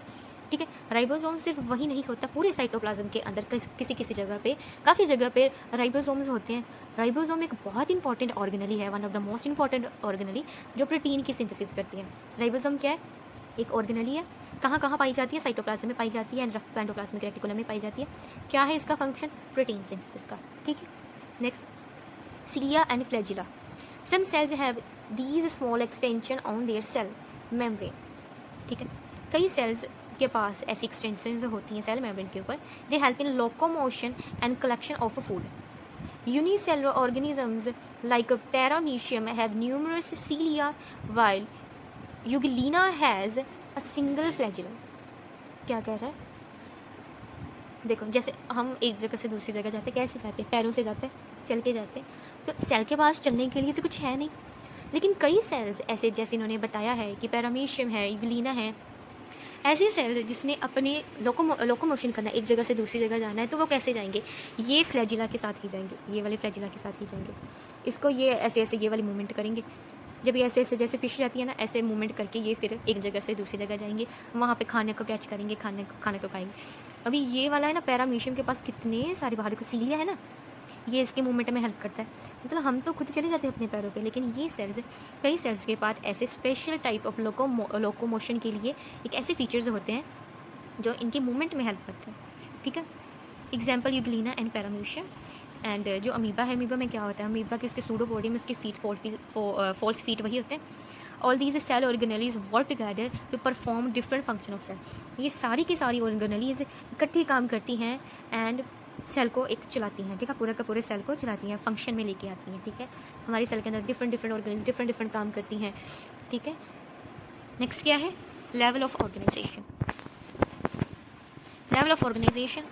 ठीक है। राइबोसोम सिर्फ वही नहीं होता, पूरे साइटोप्लाज्म के अंदर किसी किसी जगह पे, काफ़ी जगह पे राइबोसोम्स होते हैं। राइबोसोम एक बहुत इंपॉर्टेंट ऑर्गेनली है, one of the most important organelle जो प्रोटीन की सिंथेसिस करती है। राइबोसोम क्या है, एक ऑर्गेनली है, कहाँ कहाँ पाई जाती है, साइटोप्लाज्म में पाई जाती है, रफ एंडोप्लाज्मिक रेटिकुलम में पाई जाती है। क्या है इसका फंक्शन, प्रोटीन सिंथेसिस का, ठीक है। Next, cilia and flagella, some cells have these small extension on their cell membrane, ठीक है। कई सेल्स के पास ऐसी एक्सटेंशन होती हैं सेल मेम्ब्रेन के ऊपर, they help in locomotion and collection of food. Unicellular organisms like Paramecium have numerous cilia while Euglena has a single flagellum। क्या कह रहा है, देखो जैसे हम एक जगह से दूसरी जगह जाते, कैसे जाते, पैरों से जाते, चल के जाते, तो सेल के पास चलने के लिए तो कुछ है नहीं, लेकिन कई सेल्स ऐसे, जैसे इन्होंने बताया है कि पैरामीशियम है, यूग्लिना है, ऐसे सेल जिसने अपने लोकोमोशन करना, एक जगह से दूसरी जगह जाना है, तो वो कैसे जाएंगे, ये फ्लैजिला के साथ ही जाएंगे, ये वाले फ्लैजिला के साथ ही जाएंगे। इसको ये ऐसे ऐसे ये वाली मूवमेंट करेंगे, जब ये ऐसे ऐसे जैसे फिश जाती है ना, ऐसे मूवमेंट करके ये फिर एक जगह से दूसरी जगह जाएंगे, वहाँ पे खाने को कैच करेंगे, खाने को खाएंगे। अभी ये वाला है ना पैरामीशियम के पास कितने सारे बाहर को सीलिया है ना, ये इसके मूवमेंट में हेल्प करता है। मतलब हम तो खुद चले जाते हैं अपने पैरों पे, लेकिन ये सेल्स, कई सेल्स के पास ऐसे स्पेशल टाइप ऑफ लोकोमोशन के लिए एक ऐसे फीचर्स होते हैं जो इनकी मूवमेंट में हेल्प करते हैं, ठीक है। Example Euglena and paramecium. And जो अमीबा है, अमीबा में क्या होता है, अमीबा के उसके सूडोपोडियम में उसके फीट फॉल्स फीट वही होते हैं। All these cell organelles work together to perform different function of cell. ये सारी की सारी ऑर्गेनलीज इकट्ठी काम करती हैं एंड सेल को एक चलाती हैं, ठीक है, पूरे का पूरे सेल को चलाती हैं, फंक्शन में लेके आती हैं, ठीक है। हमारी सेल के अंदर डिफरेंट ऑर्गेनलीज डिफरेंट काम करती हैं, ठीक है। नेक्स्ट क्या है, level of organization. Level of organization,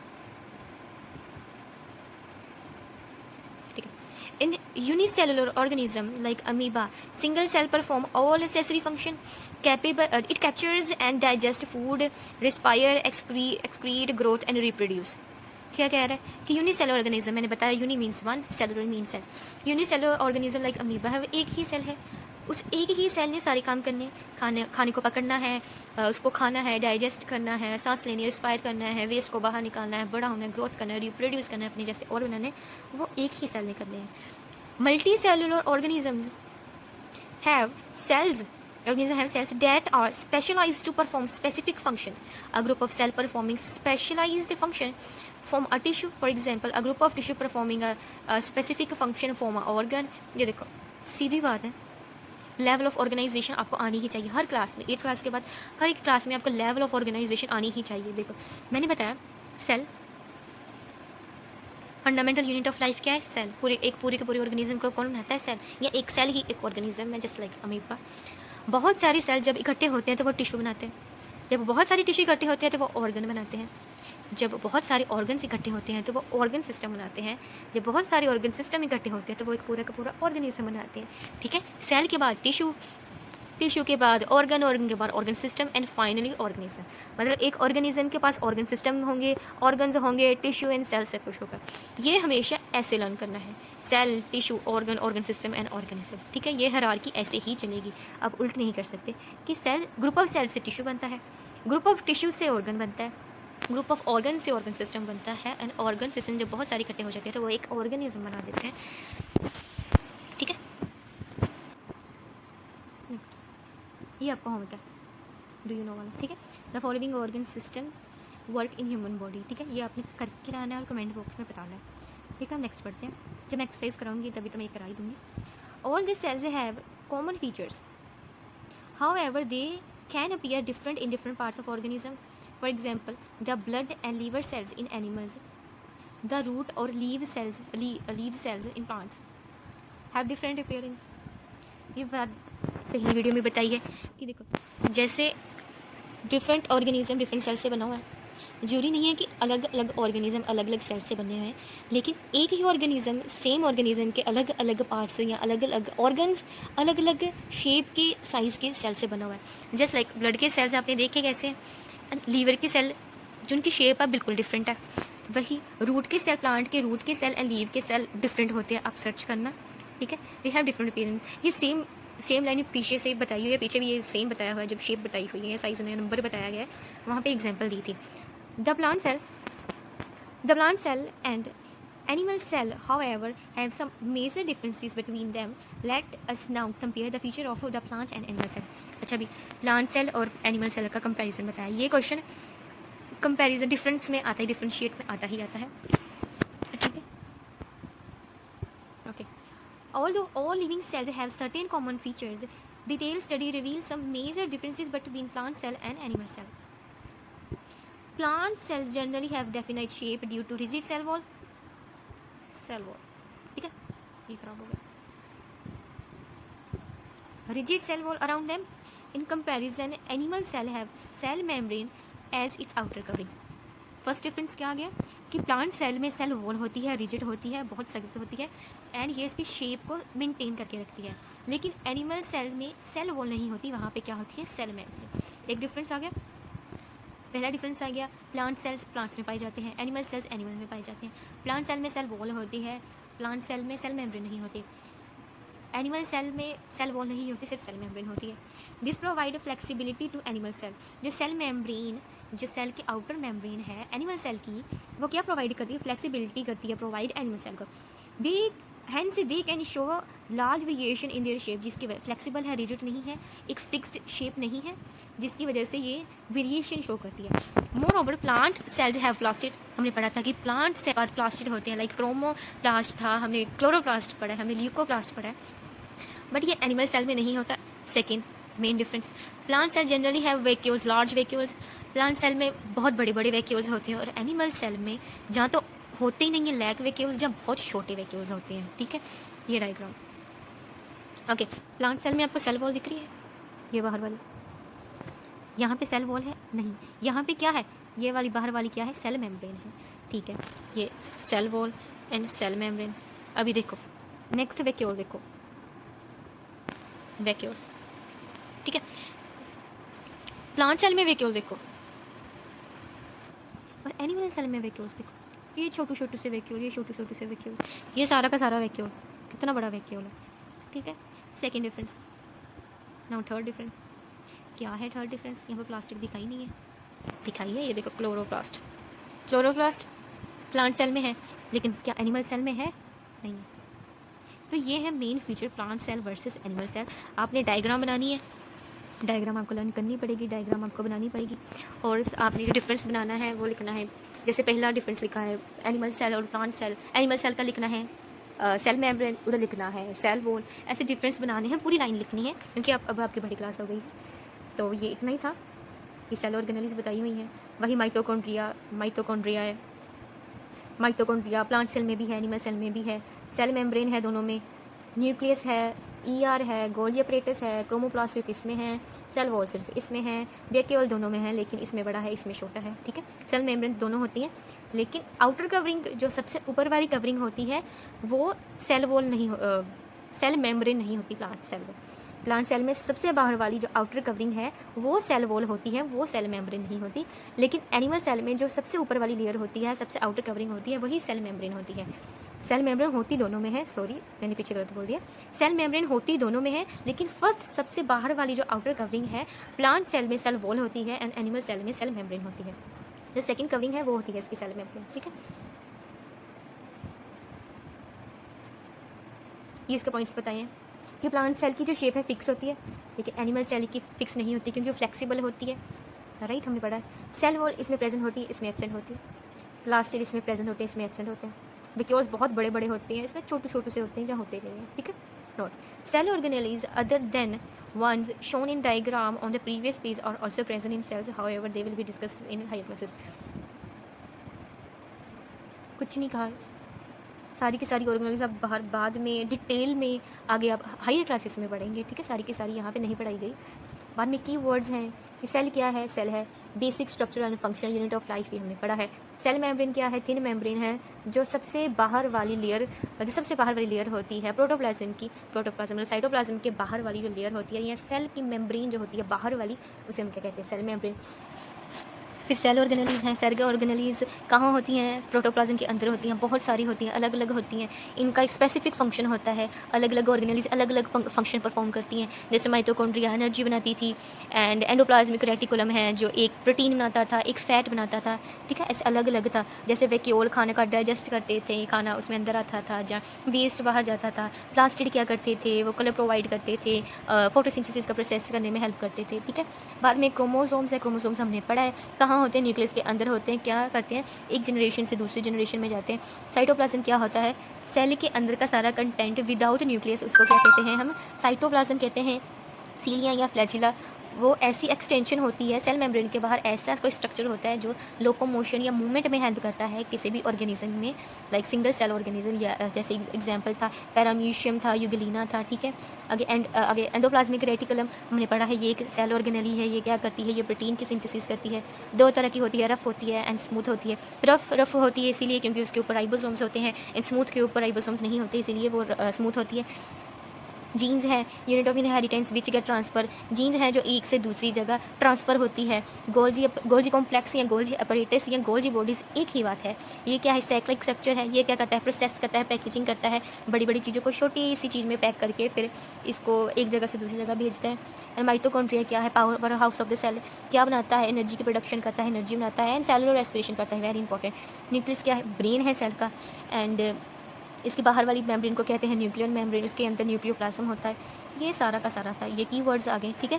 in unicellular organism like amoeba, single cell perform all necessary function capable, it captures and digests food, respire, excrete, growth and reproduce। क्या कह रहा है कि यूनिसेलुलर ऑर्गेनिज्म, मैंने बताया uni means one, cellular means cell. Unicellular organism like amoeba है, वो एक ही सेल है, उस एक ही सेल ने सारे काम करने, खाने को पकड़ना है, उसको खाना है, डाइजेस्ट करना है, सांस लेनी, रिस्पायर करना है, वेस्ट को बाहर निकालना है, बड़ा होना है, ग्रोथ करना है, रिप्रोड्यूस करना है, अपने जैसे और बनाने, वो एक ही सेल ने करने हैं। Multicellular organisms have cells, organisms have cells that are specialized to perform specific function. A group of cell performing specialized function form a tissue. For example, a group of tissue performing a specific function form a organ. ये देखो सीधी बात है, लेवल ऑफ ऑर्गेनाइजेशन आपको आनी ही चाहिए हर क्लास में, 8th क्लास के बाद हर एक क्लास में आपको लेवल ऑफ ऑर्गेनाइजेशन आनी ही चाहिए। देखो मैंने बताया cell fundamental unit of life क्या है, सेल। पूरे के पूरे ऑर्गेनिज्म को कौन बनाता है, सेल, या एक सेल ही एक ऑर्गेनिज्म है, जस्ट लाइक अमीबा। बहुत सारे सेल जब इकट्ठे होते हैं तो वो टिश्यू बनाते हैं, जब बहुत सारे टिश्यू इकट्ठे होते हैं तो वो ऑर्गन बनाते हैं, जब बहुत सारे ऑर्गन्स इकट्ठे होते हैं तो वो ऑर्गन सिस्टम बनाते हैं, जब बहुत सारे ऑर्गन सिस्टम इकट्ठे होते हैं तो वो एक पूरा का पूरा ऑर्गेनिज्म बनाते हैं, ठीक है। सेल के बाद टिश्यू, टिश्यू के बाद ऑर्गन, ऑर्गन के बाद organ system and finally organism. मतलब एक ऑर्गेनिज्म के पास ऑर्गन सिस्टम होंगे, ऑर्गन्स होंगे, टिश्यू एंड सेल से कुछ होगा। ये हमेशा ऐसे लर्न करना है, cell, tissue, organ, organ system and organism. ठीक है, ये हायरार्की ऐसे ही चलेगी, आप उल्ट नहीं कर सकते कि सेल, ग्रुप ऑफ सेल से टिश्यू बनता है, ग्रुप ऑफ टिश्यू से ऑर्गन बनता है, ग्रुप ऑफ ऑर्गन से ऑर्गन सिस्टम बनता है, एंड ऑर्गन सिस्टम जब बहुत सारे इकट्ठे हो जाते हैं तो वो एक ऑर्गेनिज्म बना देते हैं। ठीक है, नेक्स्ट ये आपका होमवर्क है, डू यू नो वाला। ठीक है, the following organ systems work in human body. ठीक है, ये आपने करके लाना है और कमेंट बॉक्स में बताना है। ठीक है, नेक्स्ट पढ़ते हैं। जब मैं एक्सरसाइज कराऊंगी तभी तो मैं ये करा ही दूंगी। All this cells have common features, however they can appear different in different parts of organism. For example, the blood and liver cells in animals, the root or leaf cells in plants have different appearance. ये बात पहली वीडियो में बताई है कि देखो, जैसे डिफरेंट ऑर्गेनिज्म डिफरेंट सेल से बना हुआ है, जरूरी नहीं है कि अलग अलग ऑर्गेनिज्म अलग अलग सेल से बने हुए हैं, लेकिन एक ही ऑर्गेनिज्म, सेम ऑर्गेनिज्म के अलग अलग पार्ट्स या अलग अलग ऑर्गन्स अलग अलग शेप के साइज़ के सेल से बना हुआ है। जस्ट लाइक ब्लड के सेल्स आपने देखे कैसे हैं, लीवर के सेल जिनकी शेप है बिल्कुल डिफरेंट है, वही रूट के सेल, प्लांट के रूट के सेल एंड लीव के सेल डिफरेंट होते हैं, आप सर्च करना। ठीक है, दे हैव डिफरेंट अपीयरेंस। ये सेम लाइन पीछे से बताई हुई है, पीछे भी ये सेम बताया हुआ है, जब शेप बताई हुई है, साइज ने नंबर बताया गया है, वहाँ पे एग्जांपल दी थी। The plant cell and animal cell, however, have some major differences between them. Let us now compare the feature of the plant and animal cell. अच्छा, अभी plant cell और animal cell का comparison बताया। ये क्वेश्चन कंपैरिजन डिफरेंस में आता है, डिफरेंशिएट में आता ही आता है। ठीक है, okay. Although all living cells have certain common features, detailed study reveals some major differences between plant cell and animal cell. Plant cells generally have definite shape due to rigid cell wall. ठीक है, ये खराब हो गया। Rigid cell wall around them. In comparison, animal cell have cell membrane as its outer covering. First difference क्या आ गया कि प्लांट सेल में सेल वॉल होती है, रिजिड होती है, बहुत सख्त होती है, एंड ये इसकी शेप को मेंटेन करके रखती है। लेकिन एनिमल सेल में सेल वॉल नहीं होती, वहाँ पे क्या होती है, सेल मेम्ब्रेन। एक डिफरेंस आ गया। पहला डिफरेंस आ गया, प्लांट सेल्स प्लांट्स में पाए जाते हैं, एनिमल सेल्स एनिमल में पाए जाते हैं। प्लांट सेल में सेल वॉल होती है, प्लांट सेल में सेल मेम्ब्रेन नहीं होती। एनिमल सेल में सेल वॉल नहीं होती, सिर्फ सेल मेम्ब्रेन होती है। This provide flexibility to animal cell. जो सेल मेम्ब्रेन, जो सेल की आउटर मेम्ब्रेन है एनिमल सेल की, वो क्या प्रोवाइड करती है, फ्लेक्सिबिलिटी करती है, प्रोवाइड एनिमल सेल को। They hence they can show large variation in their shape, जिसकी फ्लेक्सिबल है, रिजिड नहीं है, एक फिक्स्ड शेप नहीं है, जिसकी वजह से ये वेरिएशन शो करती है। More over plant cells have plastid. हमने पढ़ा था कि प्लांट से बाद प्लास्टिड होते हैं, लाइक क्रोमोप्लास्ट था, हमने क्लोरोप्लास्ट पढ़ा है, हमने ल्यूकोप्लास्ट पढ़ा है, बट ये एनिमल सेल में नहीं होता। Second main difference, plant cell generally have vacuoles, large vacuoles. Plant cell में बहुत बड़े बड़े वैक्यूल्स होते हैं, और एनिमल सेल में जहाँ तो होते ही नहीं है लैक वैक्यूल्स, जहाँ बहुत छोटे वैक्यूल्स होते हैं। ठीक है, ये डायग्राम। ओके, प्लांट सेल में आपको सेल वॉल दिख रही है, ये बाहर वाली, यहाँ पे सेल वॉल है नहीं, यहाँ पे क्या है, ये वाली बाहर वाली क्या है, सेल मेम्ब्रेन है। ठीक है, ये cell wall and cell membrane. अभी देखो नेक्स्ट वैक्यूल, देखो वैक्यूल। ठीक है, प्लांट सेल में वैक्यूल देखो और एनिमल सेल में वैक्यूल्स देखो, ये छोटू छोटू से वैक्यूल, ये छोटू छोटू से वैक्यूल, ये सारा का सारा वैक्यूल, कितना बड़ा वैक्यूल है। ठीक है, second difference. Now third difference, क्या है थर्ड डिफरेंस, यहाँ पर प्लास्टिक दिखाई नहीं है, दिखाई है, ये देखो क्लोरोप्लास्ट। क्लोरोप्लास्ट प्लांट सेल में है, लेकिन क्या एनिमल सेल में है, नहीं है। तो ये है main feature plant cell versus animal cell. आपने डायग्राम बनानी है, डायग्राम आपको लर्न करनी पड़ेगी, डायग्राम आपको बनानी पड़ेगी, और आपने जो डिफरेंस बनाना है वो लिखना है। जैसे पहला डिफरेंस लिखा है एनिमल सेल और प्लांट सेल, एनिमल सेल का लिखना है सेल मेम्ब्रेन, उधर लिखना है सेल वॉल, ऐसे डिफरेंस बनाने हैं, पूरी लाइन लिखनी है, क्योंकि अब आपकी बड़ी क्लास हो गई है। तो ये इतना ही था, ये सेल ऑर्गेनेल्स बताई हुई हैं, वही माइटोकॉन्ड्रिया है, माइटोकॉन्ड्रिया प्लांट सेल में भी है, एनिमल सेल में भी है, सेल मेम्ब्रेन है दोनों में, न्यूक्लियस है, ईआर है, गोल्जी अपरेटस है, क्रोमोप्लास्ट सिर्फ इसमें है, सेल वॉल सिर्फ इसमें है, वैक्यूल दोनों में है, लेकिन इसमें बड़ा है, इसमें छोटा है। ठीक है, सेल मेम्ब्रेन दोनों होती हैं, लेकिन आउटर कवरिंग जो सबसे ऊपर वाली कवरिंग होती है वो सेल वॉल नहीं, सेल मेम्ब्रेन नहीं होती प्लांट सेल में, प्लांट सेल में सबसे बाहर वाली जो आउटर कवरिंग है वो सेल वॉल होती है, वो सेल मेम्ब्रेन नहीं होती। लेकिन एनिमल सेल में जो सबसे ऊपर वाली लेयर होती है, सबसे आउटर कवरिंग होती है, वही सेल मेम्ब्रेन होती है। सेल मेम्ब्रेन होती दोनों में है, सॉरी मैंने पीछे गलत बोल दिया, सेल मेम्ब्रेन होती दोनों में है, लेकिन फर्स्ट सबसे बाहर वाली जो आउटर कवरिंग है प्लांट सेल में सेल वॉल होती है एंड एनिमल सेल में सेल मेम्ब्रेन होती है। जो सेकंड कवरिंग है वो होती है इसकी सेल मेम्ब्रेन। ठीक है, ये इसके पॉइंट्स बताएं कि प्लांट सेल की जो शेप है फिक्स होती है, लेकिन एनिमल सेल की फिक्स नहीं होती क्योंकि वो फ्लेक्सिबल होती है। राइट, हमने पढ़ा है। सेल वॉल इसमें प्रेजेंट होती है, इसमें एब्सेंट होती है। प्लास्टिड इसमें प्रेजेंट होते हैं, इसमें एब्सेंट होते हैं। बिकॉज बहुत बड़े बड़े होते हैं, इसमें छोटे छोटे से होते हैं जहाँ होते नहीं हैं। ठीक है, note cell organelles other than ones shown in diagram on the previous page are also present in cells, however they will be discussed in higher classes। कुछ नहीं कहा, सारी की सारी ऑर्गेनेलीज आप बाहर बाद में डिटेल में आगे आप हायर क्लासेस में पढ़ेंगे। ठीक है, सारी की सारी यहाँ पे नहीं पढ़ाई गई। बाद में की वर्ड्स हैं कि सेल क्या है, सेल है basic structural and functional unit of life, ये हमने पढ़ा है। सेल मेम्ब्रेन क्या है, थिन मेम्ब्रेन है जो सबसे बाहर वाली लेयर होती है प्रोटोप्लाज्म की, प्रोटोप्लाज्म मतलब साइटोप्लाज्म के बाहर वाली जो लेयर होती है, या सेल की मेम्ब्रेन जो होती है बाहर वाली, उसे हम क्या कहते हैं, सेल मेम्ब्रेन। फिर सेल ऑर्गेनेलीज हैं, सेल ऑर्गेनेलीज कहाँ होती हैं, प्रोटोप्लाज्म के अंदर होती हैं, बहुत सारी होती हैं, अलग अलग होती हैं। इनका एक स्पेसिफिक फंक्शन होता है, अलग अलग ऑर्गेनेलीज अलग अलग फंक्शन परफॉर्म करती हैं। जैसे माइटोकॉन्ड्रिया एनर्जी बनाती थी, एंड एंडोप्लाज्मिक रेटिकुलम है जो एक प्रोटीन बनाता था, एक फैट बनाता था। ठीक है, ऐसे अलग अलग था। जैसे वैक्यूल खाने का डाइजेस्ट करते थे, खाना उसमें अंदर आता था, जहाँ वेस्ट बाहर जाता था। प्लास्टिड क्या करते थे, वो कलर प्रोवाइड करते थे, फोटोसिंथेसिस का प्रोसेस करने में हेल्प करते थे। ठीक है, बाद में क्रोमोसोम्स है, क्रोमोसोम्स हमने पढ़ा है कहाँ होते हैं, न्यूक्लियस के अंदर होते हैं। क्या करते हैं, एक जनरेशन से दूसरी जनरेशन में जाते हैं। साइटोप्लाज्म क्या होता है, सेल के अंदर का सारा कंटेंट विदाउट न्यूक्लियस, उसको क्या कहते हैं हम, साइटोप्लाज्म कहते हैं। सीलिया या फ्लैजिला वो ऐसी एक्सटेंशन होती है, सेल मेम्ब्रेन के बाहर ऐसा कोई स्ट्रक्चर होता है जो लोकोमोशन या मूवमेंट में हेल्प करता है किसी भी ऑर्गेनिज्म में, लाइक सिंगल सेल ऑर्गेनिज्म, या जैसे एग्जांपल था पैरामीशियम था, यूगलिना था। ठीक है, आगे एंडोप्लाज्मिक रेटिकुलम हमने पढ़ा है, ये एक सेल ऑर्गेनेली है। ये क्या करती है, ये प्रोटीन की सिंथेसिस करती है। दो तरह की होती है, रफ होती है एंड स्मूथ होती है। रफ होती है इसीलिए क्योंकि उसके ऊपर राइबोसोम्स होते हैं, एंड स्मूथ के ऊपर राइबोसोम्स नहीं होते, इसीलिए वो स्मूथ होती है। जीन्स है, unit of inheritance which get transfer, genes है जो एक से दूसरी जगह ट्रांसफ़र होती है। गोल्जी कॉम्प्लेक्स या गोल्जी अपरेटस या गोल्जी बॉडीज़ एक ही बात है। ये क्या है, साइक्लिक स्ट्रक्चर है। ये क्या करता है, प्रोसेस करता है, पैकेजिंग करता है, बड़ी बड़ी चीज़ों को छोटी सी चीज़ में पैक करके फिर इसको एक जगह से दूसरी जगह भेजता है। एंड माइटोकॉन्ड्रिया क्या है, powerhouse of the cell, क्या बनाता है, एनर्जी की प्रोडक्शन करता है, एनर्जी बनाता है, एंड सेलुलर रेस्पिरेशन करता है, वेरी इंपॉर्टेंट। न्यूक्लियस क्या है, ब्रेन है सेल का, एंड इसकी बाहर वाली मेम्ब्रेन को कहते हैं न्यूक्लियर मेम्ब्रेन, उसके अंदर न्यूक्लियोप्लाज्म होता है। ये सारा का सारा था, ये कीवर्ड्स आ गए। ठीक है।